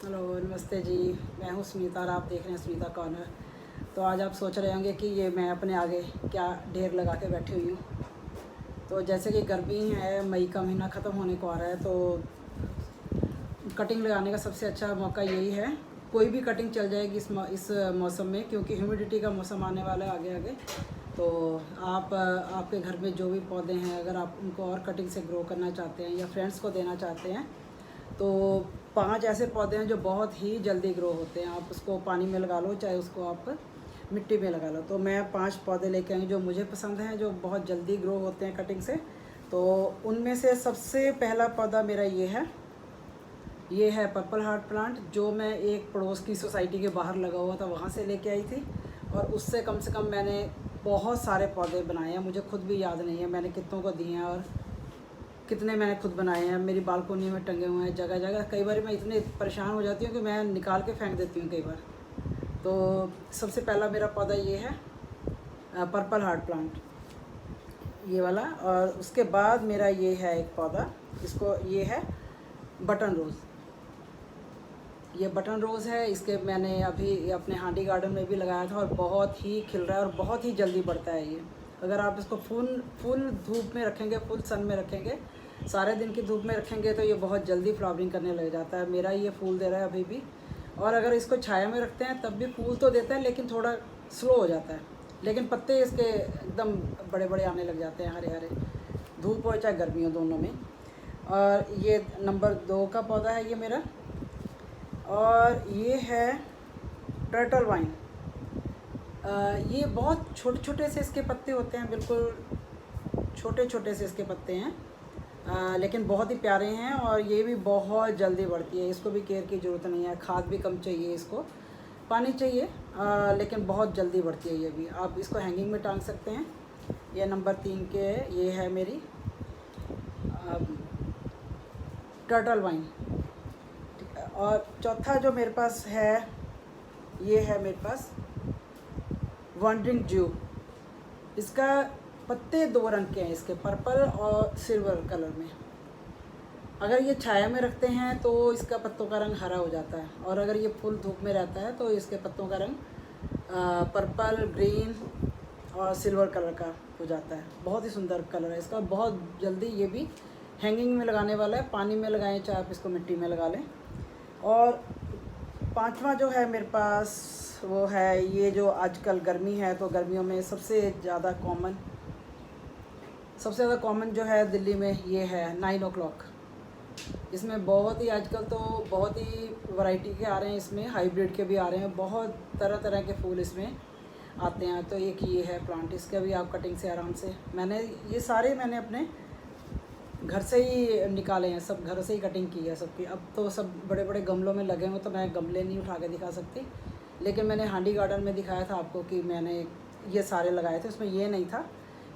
Hello नमस्ते जी। मैं हूँ स्मिता और आप देख रहे हैं स्मिता कॉर्नर। तो आज आप सोच रहे होंगे कि ये मैं अपने आगे क्या ढेर लगा के बैठी हुई हूँ। तो जैसे कि गर्मी है, मई का महीना ख़त्म होने को आ रहा है, तो कटिंग लगाने का सबसे अच्छा मौका यही है। कोई भी कटिंग चल जाएगी इस मौसम में, क्योंकि ह्यूमिडिटी का मौसम आने वाला है आगे आगे। तो आप आपके घर में जो भी पौधे हैं, अगर आप उनको और कटिंग से ग्रो करना चाहते हैं या फ्रेंड्स को देना चाहते हैं, तो 5 ऐसे पौधे हैं जो बहुत ही जल्दी ग्रो होते हैं। आप उसको पानी में लगा लो, चाहे उसको आप मिट्टी में लगा लो। तो मैं 5 पौधे लेके आई जो मुझे पसंद हैं, जो बहुत जल्दी ग्रो होते हैं कटिंग से। तो उनमें से सबसे पहला पौधा मेरा ये है पर्पल हार्ट प्लांट, जो मैं एक पड़ोस की सोसाइटी के बाहर लगा हुआ था वहाँ से लेके आई थी। और उससे कम से कम मैंने बहुत सारे पौधे बनाए हैं, मुझे खुद भी याद नहीं है मैंने कितनों को दिए हैं और कितने मैंने खुद बनाए हैं। मेरी बालकोनी में टंगे हुए हैं जगह जगह। कई बार मैं इतनी परेशान हो जाती हूँ कि मैं निकाल के फेंक देती हूँ कई बार। तो सबसे पहला मेरा पौधा ये है पर्पल हार्ट प्लांट, ये वाला। और उसके बाद मेरा ये है एक पौधा, ये है बटन रोज़। ये बटन रोज़ है, इसके मैंने अभी अपने हांडी गार्डन में भी लगाया था और बहुत ही खिल रहा है और बहुत ही जल्दी बढ़ता है ये। अगर आप इसको फुल धूप में रखेंगे, फुल सन में रखेंगे, सारे दिन की धूप में रखेंगे, तो ये बहुत जल्दी फ्लावरिंग करने लग जाता है। मेरा ये फूल दे रहा है अभी भी। और अगर इसको छाया में रखते हैं तब भी फूल तो देता है, लेकिन थोड़ा स्लो हो जाता है। लेकिन पत्ते इसके एकदम बड़े बड़े आने लग जाते हैं, हरे हरे, धूप हो चाहे गर्मी हो दोनों में। और ये नंबर 2 का पौधा है ये मेरा। और ये है टर्टल वाइन। ये बहुत छोटे छोटे से इसके पत्ते होते हैं, बिल्कुल छोटे छोटे से इसके पत्ते हैं, लेकिन बहुत ही प्यारे हैं। और ये भी बहुत जल्दी बढ़ती है, इसको भी केयर की ज़रूरत नहीं है, खाद भी कम चाहिए, इसको पानी चाहिए, लेकिन बहुत जल्दी बढ़ती है ये भी। आप इसको हैंगिंग में टांग सकते हैं। ये नंबर 3 के ये है मेरी टर्टल वाइन। और चौथा जो मेरे पास है, ये है मेरे पास वंडरिंग ड्यू। इसका पत्ते 2 रंग के हैं, इसके पर्पल और सिल्वर कलर में। अगर ये छाया में रखते हैं तो इसका पत्तों का रंग हरा हो जाता है, और अगर ये फुल धूप में रहता है तो इसके पत्तों का रंग पर्पल, ग्रीन और सिल्वर कलर का हो जाता है। बहुत ही सुंदर कलर है इसका, बहुत जल्दी ये भी हैंगिंग में लगाने वाला है। पानी में लगाएं चाहे आप इसको मिट्टी में लगा लें। और 5वां जो है मेरे पास वो है, ये जो आजकल गर्मी है तो गर्मियों में सबसे ज़्यादा कॉमन जो है दिल्ली में, ये है 9 o'clock। इसमें बहुत ही आजकल तो बहुत ही वैरायटी के आ रहे हैं, इसमें हाइब्रिड के भी आ रहे हैं, बहुत तरह तरह के फूल इसमें आते हैं। तो एक ये है प्लांट, इसका भी आप कटिंग से आराम से, ये सारे मैंने अपने घर से ही निकाले हैं, सब घर से ही कटिंग की है सबकी। अब तो सब बड़े बड़े गमलों में लगे हुए, तो मैं गमले नहीं उठा के दिखा सकती, लेकिन मैंने हांडी गार्डन में दिखाया था आपको कि मैंने ये सारे लगाए थे। उसमें ये नहीं था,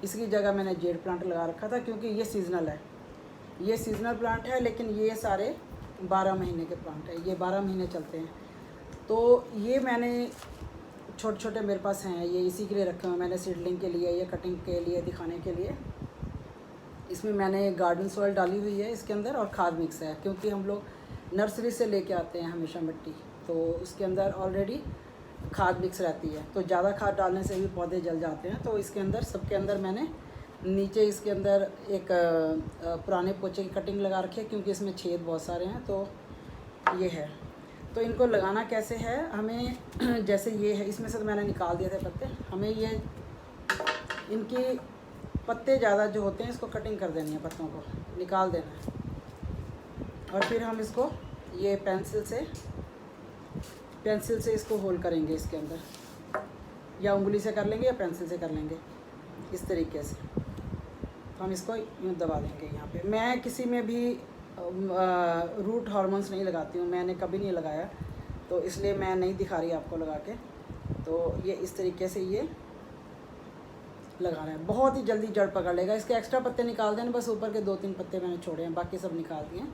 इसकी जगह मैंने जेड प्लांट लगा रखा था, क्योंकि ये सीज़नल है, ये सीज़नल प्लांट है। लेकिन ये सारे 12 महीने के प्लांट है, ये 12 महीने चलते हैं। तो ये मैंने छोटे छोटे मेरे पास हैं, ये इसी के लिए रखे हुए मैंने, सीडलिंग के लिए, ये कटिंग के लिए, दिखाने के लिए। इसमें मैंने गार्डन सॉइल डाली हुई है इसके अंदर, और खाद मिक्स है, क्योंकि हम लोग नर्सरी से लेके आते हैं हमेशा मिट्टी, तो उसके अंदर ऑलरेडी खाद मिक्स रहती है। तो ज़्यादा खाद डालने से भी पौधे जल जाते हैं। तो इसके अंदर, सबके अंदर मैंने नीचे इसके अंदर एक पुराने पोचे की कटिंग लगा रखी है, क्योंकि इसमें छेद बहुत सारे हैं। तो ये है, तो इनको लगाना कैसे है हमें, जैसे ये है, इसमें से तो मैंने निकाल दिए थे पत्ते। हमें ये इनकी पत्ते ज़्यादा जो होते हैं, इसको कटिंग कर देनी है, पत्तों को निकाल देना है। और फिर हम इसको ये पेंसिल से इसको होल करेंगे इसके अंदर, या उंगली से कर लेंगे या पेंसिल से कर लेंगे, इस तरीके से। तो हम इसको यूँ दबा देंगे यहाँ पे। मैं किसी में भी रूट हार्मोन्स नहीं लगाती हूँ, मैंने कभी नहीं लगाया, तो इसलिए मैं नहीं दिखा रही आपको लगा के। तो ये इस तरीके से ये लगाना है, बहुत ही जल्दी जड़ पकड़ लेगा। इसके एक्स्ट्रा पत्ते निकाल दें, बस ऊपर के 2-3 पत्ते मैंने छोड़े हैं, बाकी सब निकाल दिए हैं।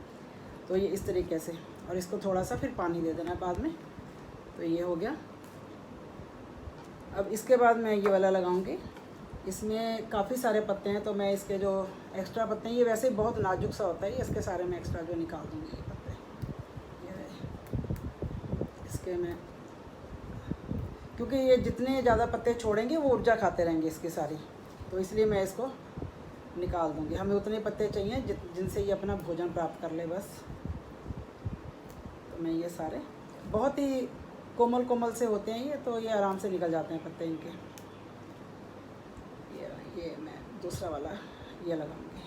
तो ये इस तरीके से, और इसको थोड़ा सा फिर पानी दे देना है बाद में। तो ये हो गया। अब इसके बाद मैं ये वाला लगाऊंगी, इसमें काफ़ी सारे पत्ते हैं, तो मैं इसके जो एक्स्ट्रा पत्ते हैं, ये वैसे ही बहुत नाजुक सा होता है, इसके सारे मैं एक्स्ट्रा जो निकाल दूँगी ये पत्ते। ये इसके मैं, क्योंकि ये जितने ज़्यादा पत्ते छोड़ेंगे वो ऊर्जा खाते रहेंगे इसकी सारी, तो इसलिए मैं इसको निकाल दूँगी। हमें उतने पत्ते चाहिए जिनसे ये अपना भोजन प्राप्त कर ले बस। तो मैं ये सारे बहुत ही कोमल कोमल से होते हैं ये, तो ये आराम से निकल जाते हैं पत्ते इनके। ये मैं दूसरा वाला ये लगाऊंगी।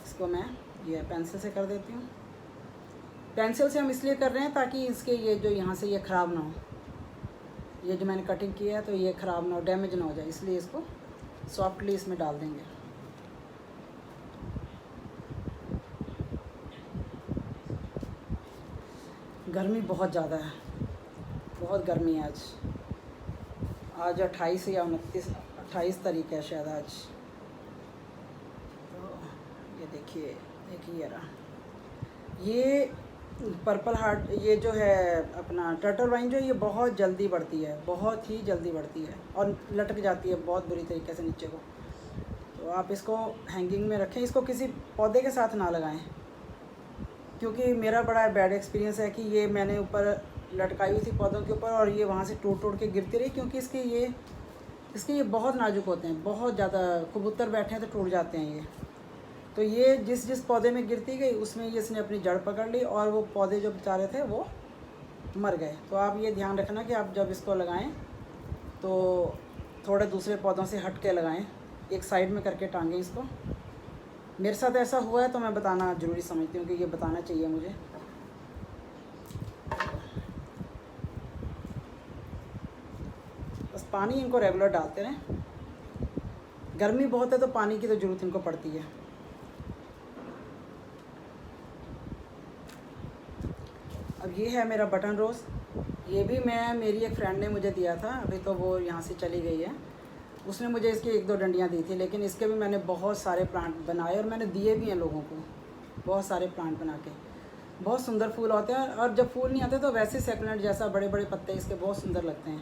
इसको मैं ये पेंसिल से कर देती हूँ। पेंसिल से हम इसलिए कर रहे हैं ताकि इसके ये जो यहाँ से ये ख़राब ना हो, ये जो मैंने कटिंग किया है तो ये ख़राब ना हो, डैमेज ना हो जाए, इसलिए इसको सॉफ्टली इसमें डाल देंगे। गर्मी बहुत ज़्यादा है, बहुत गर्मी है आज 28 या 28 तारीख है शायद आज। तो ये देखिए ये रहा, ये पर्पल हार्ट, ये जो है अपना टर्टल वाइन जो है, ये बहुत जल्दी बढ़ती है, बहुत ही जल्दी बढ़ती है और लटक जाती है बहुत बुरी तरीके से नीचे को। तो आप इसको हैंगिंग में रखें, इसको किसी पौधे के साथ ना लगाएं, क्योंकि मेरा बड़ा बैड एक्सपीरियंस है कि ये मैंने ऊपर लटकाई हुई थी पौधों के ऊपर और ये वहाँ से टूट के गिरती रही, क्योंकि इसके ये बहुत नाजुक होते हैं, बहुत ज़्यादा। कबूतर बैठे हैं तो टूट जाते हैं ये। तो ये जिस पौधे में गिरती गई उसमें ये इसने अपनी जड़ पकड़ ली और वो पौधे जो बेचारे थे वो मर गए। तो आप ये ध्यान रखना कि आप जब इसको लगाएं तो थोड़े दूसरे पौधों से हट के लगाएं, एक साइड में करके टांगें इसको। मेरे साथ ऐसा हुआ है तो मैं बताना ज़रूरी समझती हूँ कि ये बताना चाहिए मुझे। बस पानी इनको रेगुलर डालते रहें। गर्मी बहुत है तो पानी की तो ज़रूरत इनको पड़ती है। अब ये है मेरा बटन रोज़, ये भी मेरी एक फ्रेंड ने मुझे दिया था, अभी तो वो यहाँ से चली गई है। उसने मुझे इसकी 1-2 डंडियाँ दी थी, लेकिन इसके भी मैंने बहुत सारे प्लांट बनाए और मैंने दिए भी हैं लोगों को, बहुत सारे प्लांट बना के। बहुत सुंदर फूल होते हैं और जब फूल नहीं आते तो वैसे सेकलेंट जैसा बड़े बड़े पत्ते इसके बहुत सुंदर लगते हैं।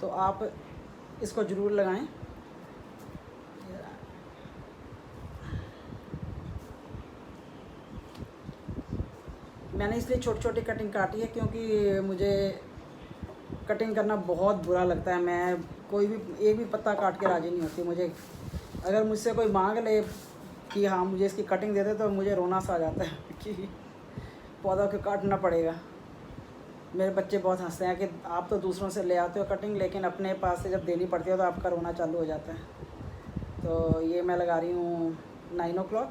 तो आप इसको ज़रूर लगाएं। मैंने इसलिए छोटी छोटी कटिंग काटी है क्योंकि मुझे कटिंग करना बहुत बुरा लगता है। मैं कोई भी एक भी पत्ता काट के राज़ी नहीं होती। मुझे अगर मुझसे कोई मांग ले कि हाँ मुझे इसकी कटिंग दे दे तो मुझे रोना सा आ जाता है कि पौधा को काटना पड़ेगा। मेरे बच्चे बहुत हंसते हैं कि आप तो दूसरों से ले आते हो कटिंग, लेकिन अपने पास से जब देनी पड़ती है तो आपका रोना चालू हो जाता है। तो ये मैं लगा रही हूँ 9 o'clock।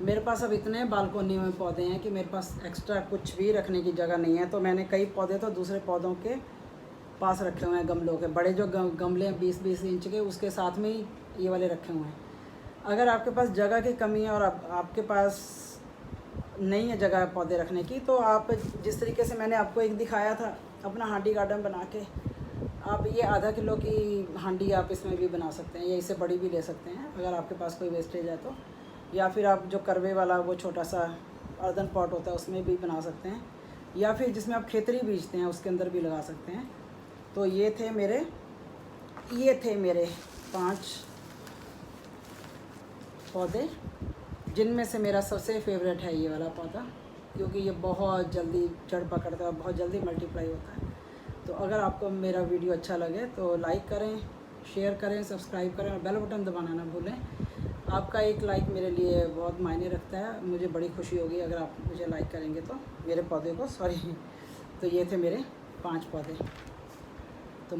मेरे पास अब इतने बालकोनी में पौधे हैं कि मेरे पास एक्स्ट्रा कुछ भी रखने की जगह नहीं है। तो मैंने कई पौधे तो दूसरे पौधों के पास रखे हुए हैं, गमलों के बड़े जो गमले हैं 20-20 इंच के, उसके साथ में ही ये वाले रखे हुए हैं। अगर आपके पास जगह की कमी है और आपके पास नहीं है जगह पौधे रखने की, तो आप जिस तरीके से मैंने आपको एक दिखाया था अपना हांडी गार्डन बना के, आप ये आधा किलो की हांडी आप इसमें भी बना सकते हैं या इससे बड़ी भी ले सकते हैं अगर आपके पास कोई वेस्टेज है तो। या फिर आप जो करवे वाला वो छोटा सा अर्दन पॉट होता है उसमें भी बना सकते हैं, या फिर जिसमें आप खेतरी बीजते हैं उसके अंदर भी लगा सकते हैं। तो ये थे मेरे 5 पौधे, जिनमें से मेरा सबसे फेवरेट है ये वाला पौधा, क्योंकि ये बहुत जल्दी जड़ पकड़ता है और बहुत जल्दी मल्टीप्लाई होता है। तो अगर आपको मेरा वीडियो अच्छा लगे तो लाइक करें, शेयर करें, सब्सक्राइब करें और बेल बटन दबाना ना भूलें। आपका एक लाइक मेरे लिए बहुत मायने रखता है, मुझे बड़ी खुशी होगी अगर आप मुझे लाइक करेंगे तो मेरे पौधे को। तो ये थे मेरे 5 पौधे। तो